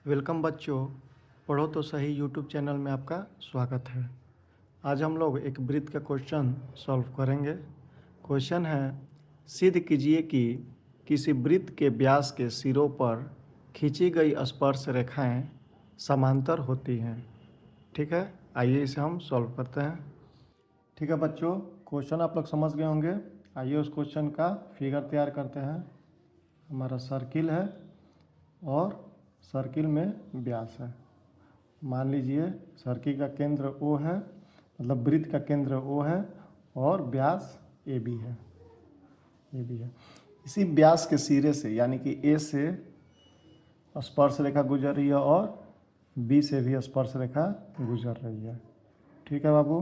Welcome बच्चों, पढ़ो तो सही यूट्यूब चैनल में आपका स्वागत है। आज हम लोग एक वृत्त का क्वेश्चन सॉल्व करेंगे। क्वेश्चन है, सिद्ध कीजिए कि किसी वृत्त के व्यास के सिरों पर खींची गई स्पर्श रेखाएं समांतर होती हैं। ठीक है, आइए इसे हम सॉल्व करते हैं। ठीक है बच्चों, क्वेश्चन आप लोग समझ गए होंगे। आइए उस क्वेश्चन का फिगर तैयार करते हैं। हमारा सर्किल है और सर्किल में व्यास है। मान लीजिए सर्किल का केंद्र O है, मतलब वृत्त का केंद्र O है और व्यास AB है। इसी व्यास के सिरे से यानी कि A से स्पर्श रेखा गुजर रही है और B से भी स्पर्श रेखा गुजर रही है। ठीक है बाबू,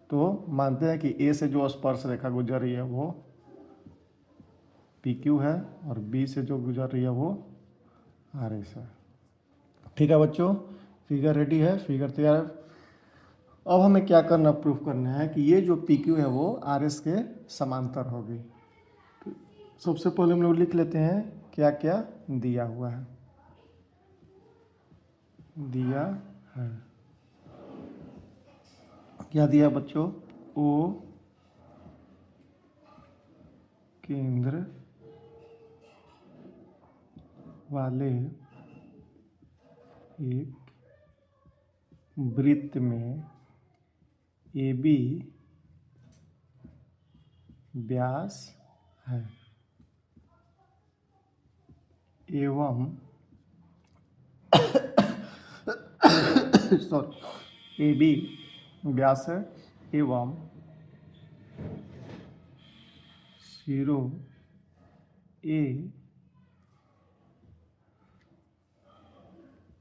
तो मानते हैं कि A से जो स्पर्श रेखा गुजर रही है वो PQ है और B से जो गुजर रही है वो RS है। ठीक है बच्चों, फिगर रेडी है, फिगर तैयार है। अब हमें क्या करना, प्रूफ करना है कि ये जो PQ है वो RS के समांतर होगी। तो सबसे पहले हम लोग लिख लेते हैं क्या क्या दिया हुआ है। दिया है क्या दिया बच्चों? O केंद्र वाले एक वृत्त में AB व्यास है एवं सॉरी AB व्यास है एवं सिरों A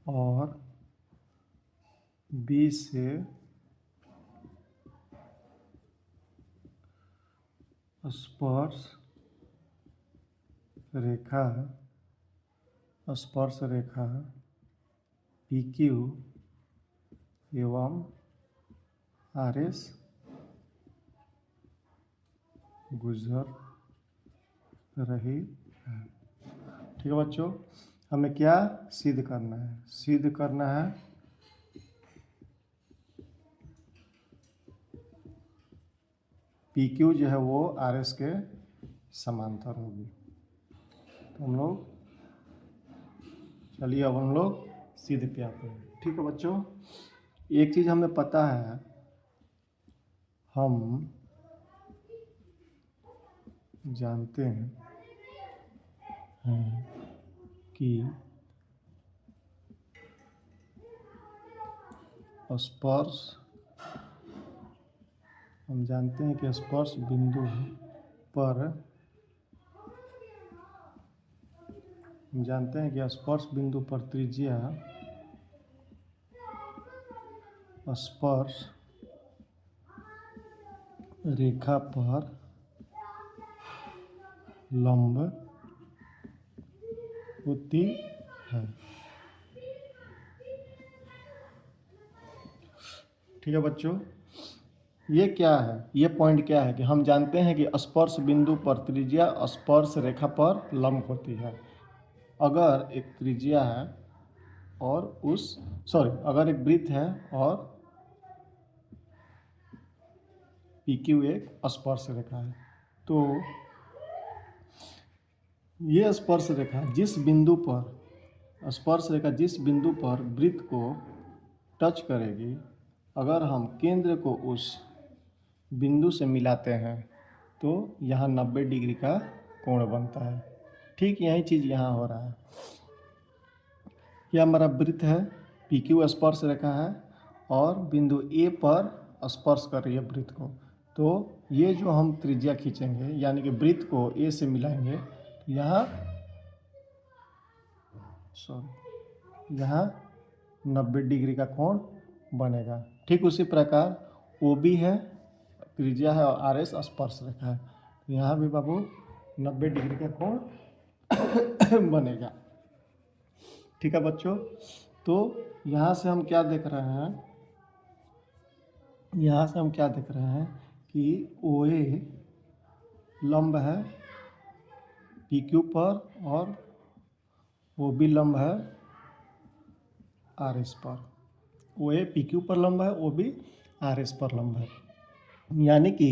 और B से स्पर्श रेखा PQ एवं RS गुजर रही है। ठीक है बच्चों, हमें क्या सिद्ध करना है? सिद्ध करना है PQ जो है वो RS के समांतर होगी। तो हम लोग चलिए अब हम लोग सिद्ध पे आते हैं। ठीक है बच्चों, एक चीज़ हमें पता है, हम जानते हैं कि स्पर्श बिंदु पर त्रिज्या स्पर्श रेखा पर लंब होती है। ठीक है बच्चों, ये क्या है, ये पॉइंट क्या है कि हम जानते हैं कि स्पर्श बिंदु पर त्रिज्या स्पर्श रेखा पर लंब होती है। अगर एक त्रिज्या है और अगर एक वृत्त है और PQ एक स्पर्श रेखा है, तो ये स्पर्श रेखा जिस बिंदु पर वृत्त को टच करेगी, अगर हम केंद्र को उस बिंदु से मिलाते हैं तो यहाँ 90 डिग्री का कोण बनता है। ठीक यही चीज़ यहाँ हो रहा है। यह हमारा वृत्त है, PQ स्पर्श रेखा है और बिंदु A पर स्पर्श कर रही है वृत्त को। तो ये जो हम त्रिज्या खींचेंगे यानी कि वृत्त को A से मिलाएंगे तो यहाँ 90 डिग्री का कोण बनेगा। ठीक उसी प्रकार OB है, त्रिज्या है और RS स्पर्श रेखा है, तो यहाँ भी बाबू 90 डिग्री का कोण बनेगा। ठीक है बच्चों, तो यहाँ से हम क्या देख रहे हैं कि OA लंब है PQ पर और OB लंब है आर एस पर। ओ ए पी क्यू पर लंब है, ओ बी आर एस पर लंब है। यानी कि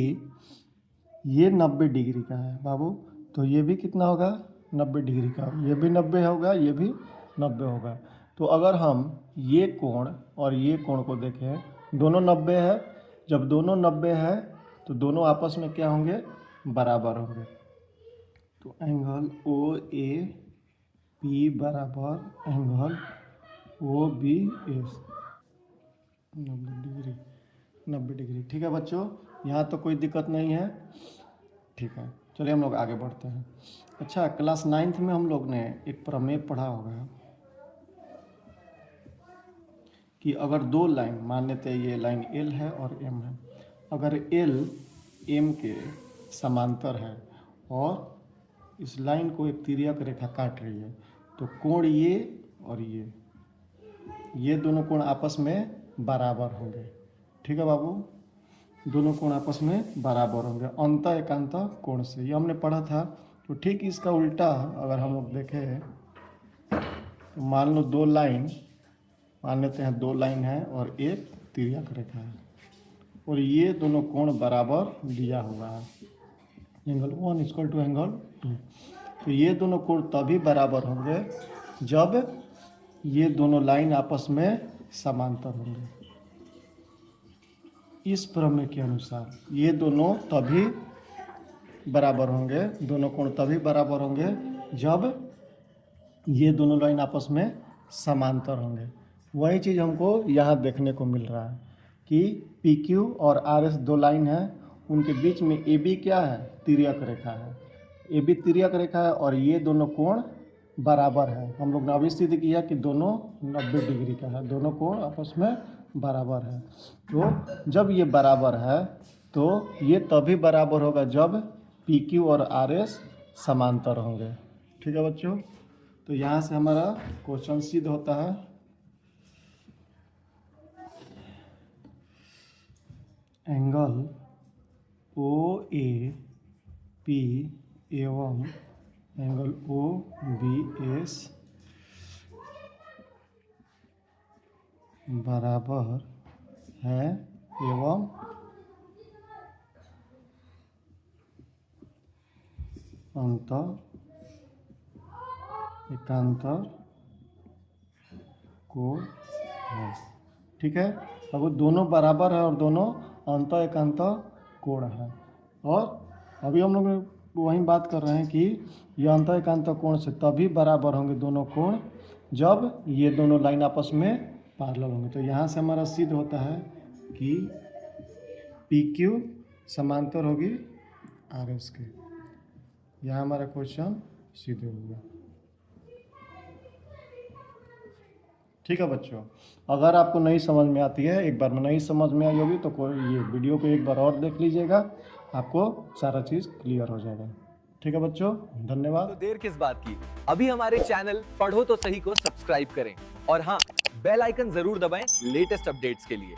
ये 90 डिग्री का है बाबू, तो ये भी कितना होगा 90 डिग्री का, ये भी 90 होगा, ये भी 90 होगा। तो अगर हम ये कोण और ये कोण को देखें, दोनों 90 है। जब दोनों 90 है तो दोनों आपस में क्या होंगे, बराबर होंगे। तो एंगल ओ ए पी बराबर angle O B S 90 degree, 90 degree. ठीक है बच्चों, यहाँ तो कोई दिक्कत नहीं है। ठीक है, चलिए हम लोग आगे बढ़ते हैं। अच्छा, क्लास 9th में हम लोग ने एक प्रमेय पढ़ा होगा कि अगर दो लाइन, मान लेते हैं ये लाइन एल है और एम है, अगर एल एम के समांतर है और इस लाइन को एक तिर्यक रेखा काट रही है, तो कोण ये और ये दोनों कोण आपस में बराबर होंगे। ठीक है बाबू, दोनों कोण आपस में बराबर होंगे अंत एकांत कोण से, ये हमने पढ़ा था। तो ठीक इसका उल्टा अगर हम लोग देखें तो मान लो दो लाइन, मान लेते हैं दो लाइन है और एक तिर्यक रेखा है और ये दोनों कोण बराबर दिया हुआ है, एंगल 1 इक्वल टू एंगल 2। तो ये दोनों कोण तभी बराबर होंगे जब ये दोनों लाइन आपस में समांतर होंगे। इस प्रमेय के अनुसार ये दोनों तभी बराबर होंगे, दोनों कोण तभी बराबर होंगे जब ये दोनों लाइन आपस में समांतर होंगे। वही चीज़ हमको यहाँ देखने को मिल रहा है कि पी क्यू और आर एस दो लाइन है, उनके बीच में ए बी क्या है, तिर्यक रेखा है। ए बी तिर्यक रेखा है और ये दोनों कोण बराबर है। हम लोग ने अभी सिद्ध किया कि दोनों 90 डिग्री का है, दोनों कोण आपस में बराबर है। तो जब ये बराबर है तो ये तभी बराबर होगा जब पी क्यू और आर एस समांतर होंगे। ठीक है बच्चों, तो यहाँ से हमारा क्वेश्चन सिद्ध होता है। एंगल ओ ए पी एवं एंगल ओ बी एस बराबर है एवं अंत एकांतर कोण है। ठीक है, अब वो दोनों बराबर है और दोनों अंत एकांतर कोण है। और अभी हम लोग वही बात कर रहे हैं कि ये अंत एकांतर कोण से तभी बराबर होंगे दोनों कोण जब ये दोनों लाइन आपस में पैरेलल होंगे। तो यहाँ से हमारा सिद्ध होता है कि पी क्यू समांतर होगी आर एस के। यहाँ हमारा क्वेश्चन सिद्ध हो गया। ठीक है बच्चों, अगर आपको नहीं समझ में आती है, एक बार में नहीं समझ में आई होगी तो कोई ये वीडियो को एक बार और देख लीजिएगा, आपको सारा चीज़ क्लियर हो जाएगा। ठीक है बच्चों, धन्यवाद। तो देर किस बात की, अभी हमारे चैनल पढ़ो तो सही को सब्सक्राइब करें और हाँ, बेल आइकन जरूर दबाएं लेटेस्ट अपडेट्स के लिए।